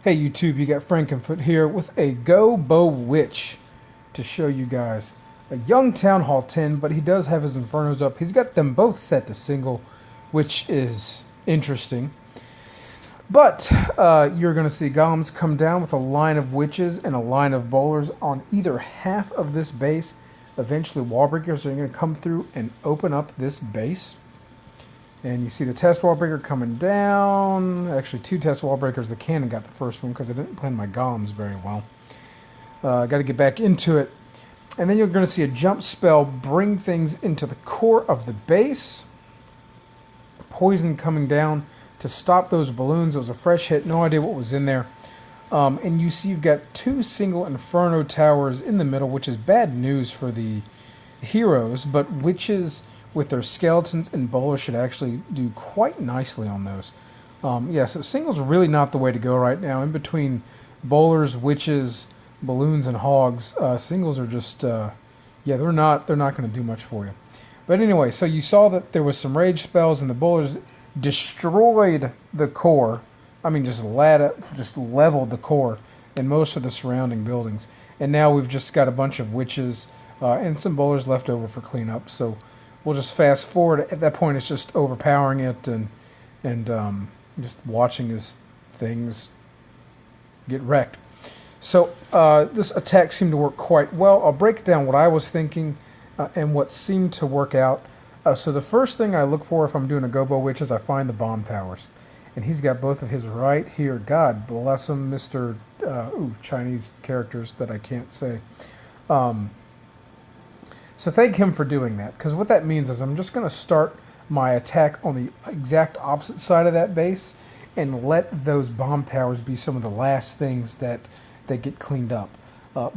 Hey YouTube, you got Frankenfoot here with a GoBoWitch to show you guys. A young Town Hall 10, but he does have his Infernos up. He's got them both set to single, which is interesting. But you're going to see golems come down with a line of witches and a line of bowlers on either half of this base. Eventually wall breakers are going to come through and open up this base. And you see the test wall breaker coming down. Actually, two test wall breakers. The cannon got the first one because I didn't plan my golems very well. Got to get back into it. And then you're going to see a jump spell bring things into the core of the base. Poison coming down to stop those balloons. It was a fresh hit. No idea what was in there. And you see you've got two single Inferno towers in the middle, which is bad news for the heroes. But witches with their skeletons and bowlers should actually do quite nicely on those. Yeah, so singles are really not the way to go right now. In between bowlers, witches, balloons, and hogs, singles are just, yeah, they're not going to do much for you. But anyway, so you saw that there was some rage spells, and the bowlers destroyed the core. I mean, just leveled the core and most of the surrounding buildings. And now we've just got a bunch of witches and some bowlers left over for cleanup. So we'll just fast forward. At that point, it's just overpowering it and just watching as things get wrecked. So this attack seemed to work quite well. I'll break down what I was thinking and what seemed to work out. So the first thing I look for if I'm doing a GoBoWitch is I find the bomb towers. And he's got both of his right here. God bless him, Mr. Chinese characters that I can't say. So thank him for doing that, because what that means is I'm just going to start my attack on the exact opposite side of that base and let those bomb towers be some of the last things that get cleaned up.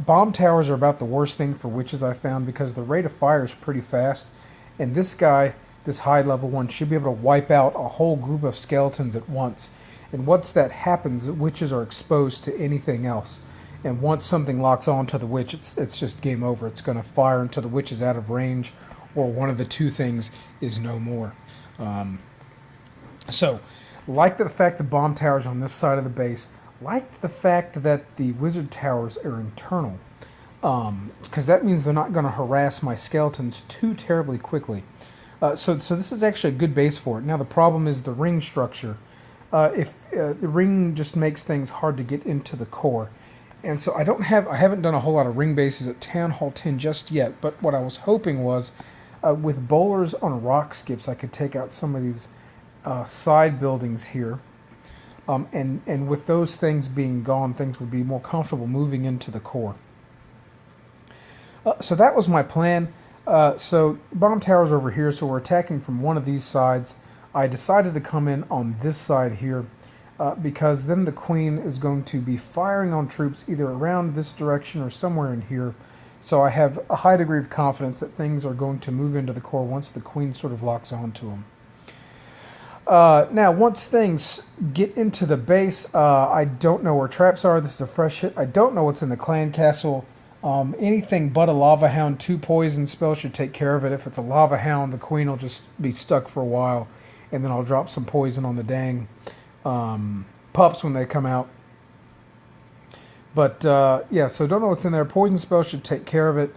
Bomb towers are about the worst thing for witches, I found, because the rate of fire is pretty fast, and this guy, this high level one, should be able to wipe out a whole group of skeletons at once. And once that happens, witches are exposed to anything else. And once something locks on to the witch, it's just game over. It's going to fire until the witch is out of range, or one of the two things is no more. So, like the fact the bomb towers on this side of the base, like the fact that the wizard towers are internal, because that means they're not going to harass my skeletons too terribly quickly. So this is actually a good base for it. Now the problem is the ring structure. If the ring just makes things hard to get into the core. And so I haven't done a whole lot of ring bases at Town Hall 10 just yet, but what I was hoping was with bowlers on rock skips, I could take out some of these side buildings here. And with those things being gone, things would be more comfortable moving into the core. So that was my plan. So bomb towers over here, so we're attacking from one of these sides. I decided to come in on this side here. Because then the queen is going to be firing on troops either around this direction or somewhere in here. So I have a high degree of confidence that things are going to move into the core once the queen sort of locks onto them. Now, once things get into the base, I don't know where traps are. This is a fresh hit. I don't know what's in the clan castle. Anything but a lava hound, 2 poison spells should take care of it. If it's a lava hound, the queen will just be stuck for a while, and then I'll drop some poison on the dang pups when they come out. But yeah, so don't know what's in there. Poison spell should take care of it.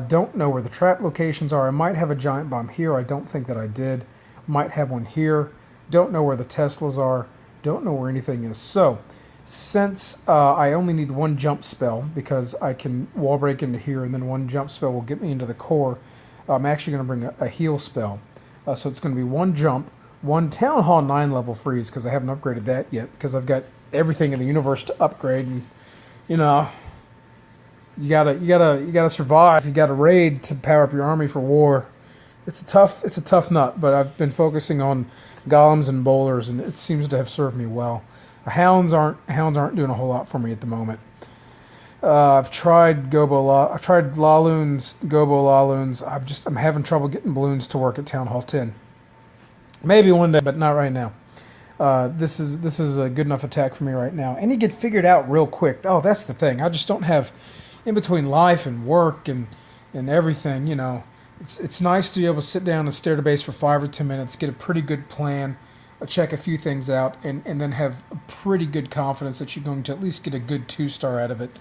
Don't know where the trap locations are. I might have a giant bomb here. I don't think that I did. Might have one here. Don't know where the Teslas are. Don't know where anything is. So since I only need one jump spell, because I can wall break into here and then one jump spell will get me into the core, I'm actually going to bring a heal spell. So it's going to be one jump, one Town Hall 9 level freeze, because I haven't upgraded that yet, because I've got everything in the universe to upgrade, and you know, you gotta survive. You gotta raid to power up your army for war. It's a tough nut, but I've been focusing on golems and bowlers, and it seems to have served me well. Hounds aren't doing a whole lot for me at the moment. I've tried Laloons, Gobo Laloons. I'm having trouble getting balloons to work at Town Hall 10. Maybe one day, but not right now. This is a good enough attack for me right now. And you get figured out real quick. Oh, that's the thing. I just don't have, in between life and work and everything, you know, it's nice to be able to sit down and stare at a base for 5 or 10 minutes, get a pretty good plan, check a few things out, and then have a pretty good confidence that you're going to at least get a good 2-star out of it.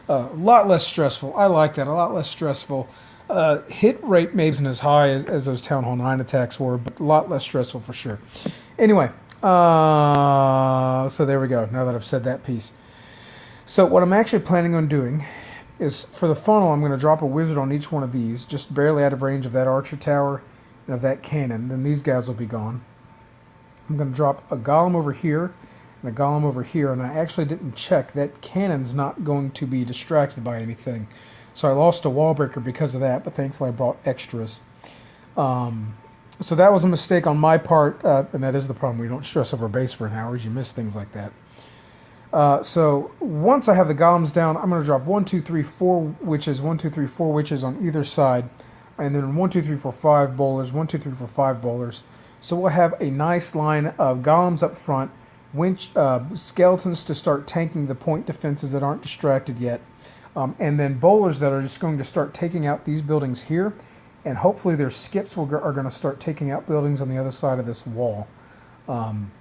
A lot less stressful. I like that. A lot less stressful. Hit rate maybe isn't as high as those Town Hall 9 attacks were, but a lot less stressful for sure. Anyway, so there we go, now that I've said that piece. So what I'm actually planning on doing is, for the funnel, I'm going to drop a wizard on each one of these, just barely out of range of that archer tower and of that cannon. Then these guys will be gone. I'm going to drop a golem over here and a golem over here, and I actually didn't check. That cannon's not going to be distracted by anything. So I lost a wall breaker because of that, but thankfully I brought extras. So that was a mistake on my part, and that is the problem. We don't stress over base for an hour, you miss things like that. So once I have the golems down, I'm going to drop 1, 2, 3, 4 witches, 1, 2, 3, 4 witches on either side, and then 1, 2, 3, 4, 5 bowlers, 1, 2, 3, 4, 5 bowlers. So we'll have a nice line of golems up front, skeletons to start tanking the point defenses that aren't distracted yet, and then bowlers that are just going to start taking out these buildings here, and hopefully their skips are going to start taking out buildings on the other side of this wall. And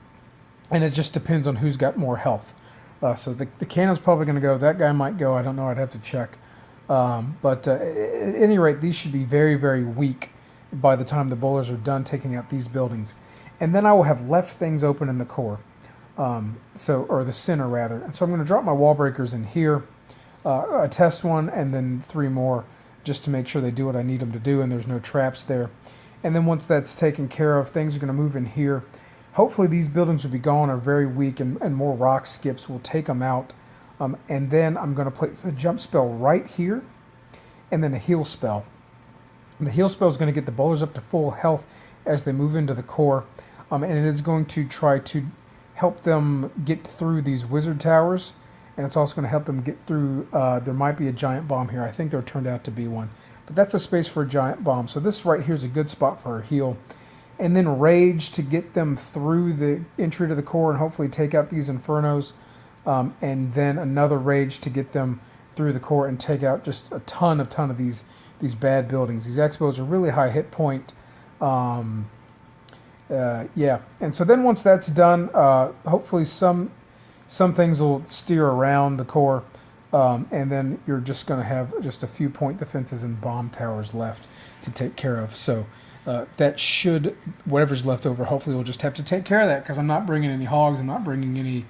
it just depends on who's got more health. So the cannon's probably going to go. That guy might go. I don't know. I'd have to check. But at any rate, these should be very, very weak by the time the bowlers are done taking out these buildings. And then I will have left things open in the core. Or the center, rather. And so I'm going to drop my wall breakers in here. A test one, and then 3 more, just to make sure they do what I need them to do and there's no traps there. And then once that's taken care of, things are going to move in here. Hopefully these buildings will be gone or very weak, and more rock skips will take them out. And then I'm going to place a jump spell right here, and then a heal spell. And the heal spell is going to get the bowlers up to full health as they move into the core. And it is going to try to help them get through these wizard towers. And it's also going to help them get through, there might be a giant bomb here. I think there turned out to be one. But that's a space for a giant bomb. So this right here is a good spot for a heal. And then rage to get them through the entry to the core and hopefully take out these infernos. And then another rage to get them through the core and take out just a ton of these bad buildings. These expos are really high hit point. Yeah. And so then once that's done, hopefully some things will steer around the core, and then you're just going to have just a few point defenses and bomb towers left to take care of. So that should, whatever's left over, hopefully we'll just have to take care of that, because I'm not bringing any hogs, I'm not bringing any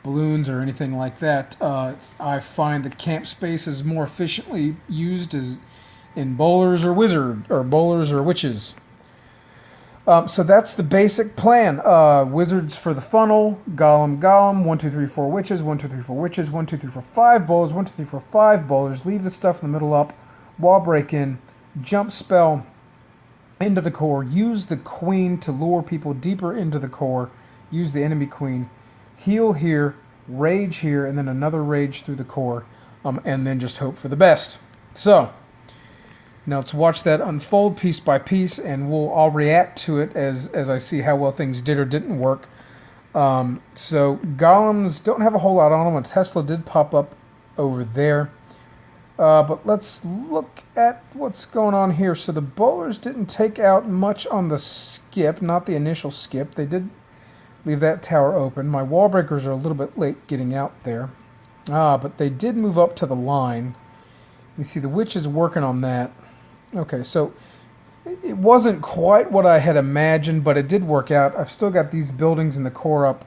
balloons or anything like that. I find the camp space is more efficiently used as in bowlers or bowlers or witches. So that's the basic plan. Wizards for the funnel, golem, 1, 2, 3, 4 witches, 1, 2, 3, 4 witches, 1, 2, 3, 4, 5 bowlers, 1, 2, 3, 4, 5 bowlers. Leave the stuff in the middle up, wall break in, jump spell into the core. Use the queen to lure people deeper into the core. Use the enemy queen. Heal here, rage here, and then another rage through the core, and then just hope for the best. So now let's watch that unfold piece by piece, and I'll react to it as I see how well things did or didn't work. So golems don't have a whole lot on them. A Tesla did pop up over there. But let's look at what's going on here. So the bowlers didn't take out much on the skip, not the initial skip. They did leave that tower open. My wall breakers are a little bit late getting out there. But they did move up to the line. You see the witch is working on that. Okay, so it wasn't quite what I had imagined, but it did work out. I've still got these buildings in the core up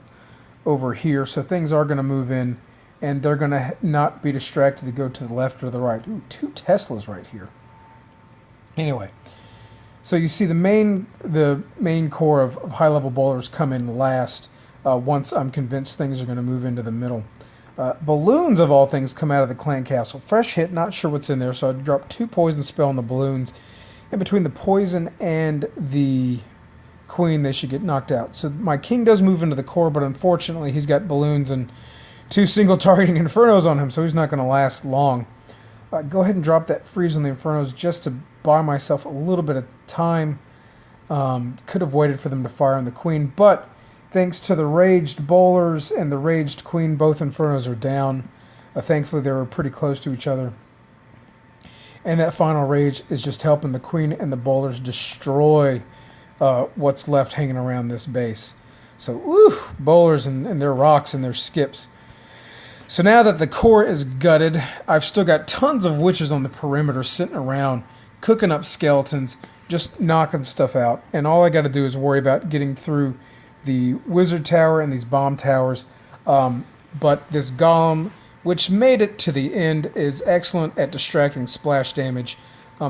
over here, so things are going to move in, and they're going to not be distracted to go to the left or the right. Ooh, 2 Teslas right here. Anyway, so you see the main core of high-level bowlers come in last once I'm convinced things are going to move into the middle. Balloons, of all things, come out of the clan castle. Fresh hit, not sure what's in there, so I dropped 2 poison spell on the balloons. And between the poison and the queen, they should get knocked out. So my king does move into the core, but unfortunately he's got balloons and 2 single targeting infernos on him, so he's not going to last long. Go ahead and drop that freeze on the infernos just to buy myself a little bit of time. Could have waited for them to fire on the queen, but thanks to the raged bowlers and the raged queen, both infernos are down. Thankfully, they were pretty close to each other. And that final rage is just helping the queen and the bowlers destroy what's left hanging around this base. So, woo, bowlers and their rocks and their skips. So now that the core is gutted, I've still got tons of witches on the perimeter sitting around, cooking up skeletons, just knocking stuff out. And all I got to do is worry about getting through the wizard tower and these bomb towers. But this golem, which made it to the end, is excellent at distracting splash damage.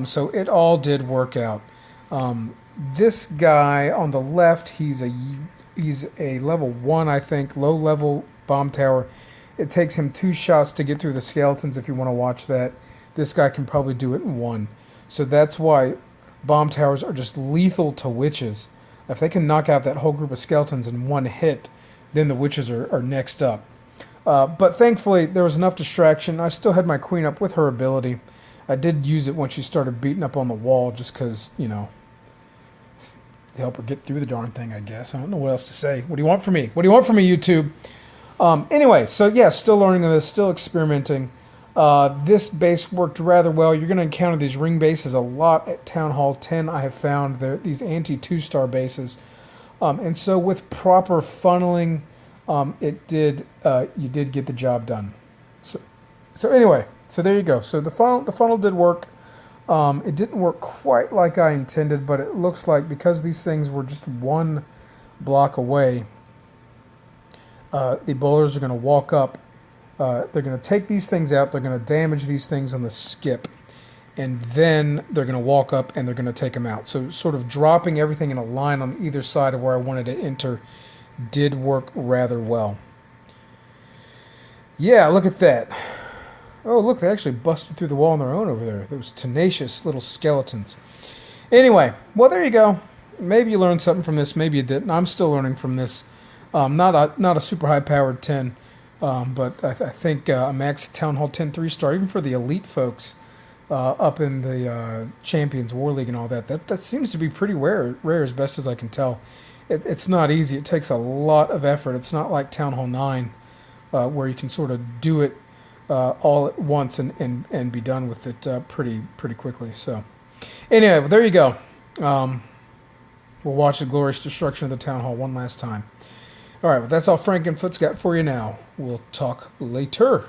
So it all did work out. This guy on the left, he's a level 1, I think, low level bomb tower. It takes him 2 shots to get through the skeletons if you want to watch that. This guy can probably do it in 1. So that's why bomb towers are just lethal to witches. If they can knock out that whole group of skeletons in 1 hit, then the witches are next up. But thankfully, there was enough distraction. I still had my queen up with her ability. I did use it when she started beating up on the wall just because, you know, to help her get through the darn thing, I guess. I don't know what else to say. What do you want from me? What do you want from me, YouTube? Anyway, so yeah, still learning this, still experimenting. This base worked rather well. You're going to encounter these ring bases a lot at Town Hall 10. I have found these anti-2-star bases. And so with proper funneling, you did get the job done. So anyway, so there you go. So the funnel did work. It didn't work quite like I intended, but it looks like because these things were just 1 block away, the bowlers are going to walk up. They're going to take these things out. They're going to damage these things on the skip. And then they're going to walk up and they're going to take them out. So sort of dropping everything in a line on either side of where I wanted to enter did work rather well. Yeah, look at that. Oh, look, they actually busted through the wall on their own over there. Those tenacious little skeletons. Anyway, well, there you go. Maybe you learned something from this. Maybe you didn't. I'm still learning from this. Not a super high-powered 10, but I think a max Town Hall 10 3-star, even for the elite folks up in the Champions War League and all that. That seems to be pretty rare as best as I can tell. It's not easy. It takes a lot of effort. It's not like Town Hall 9 where you can sort of do it all at once and be done with it pretty quickly. So anyway, well, there you go. We'll watch the glorious destruction of the Town Hall one last time. All right, well, that's all Frankenfoot's got for you now. We'll talk later.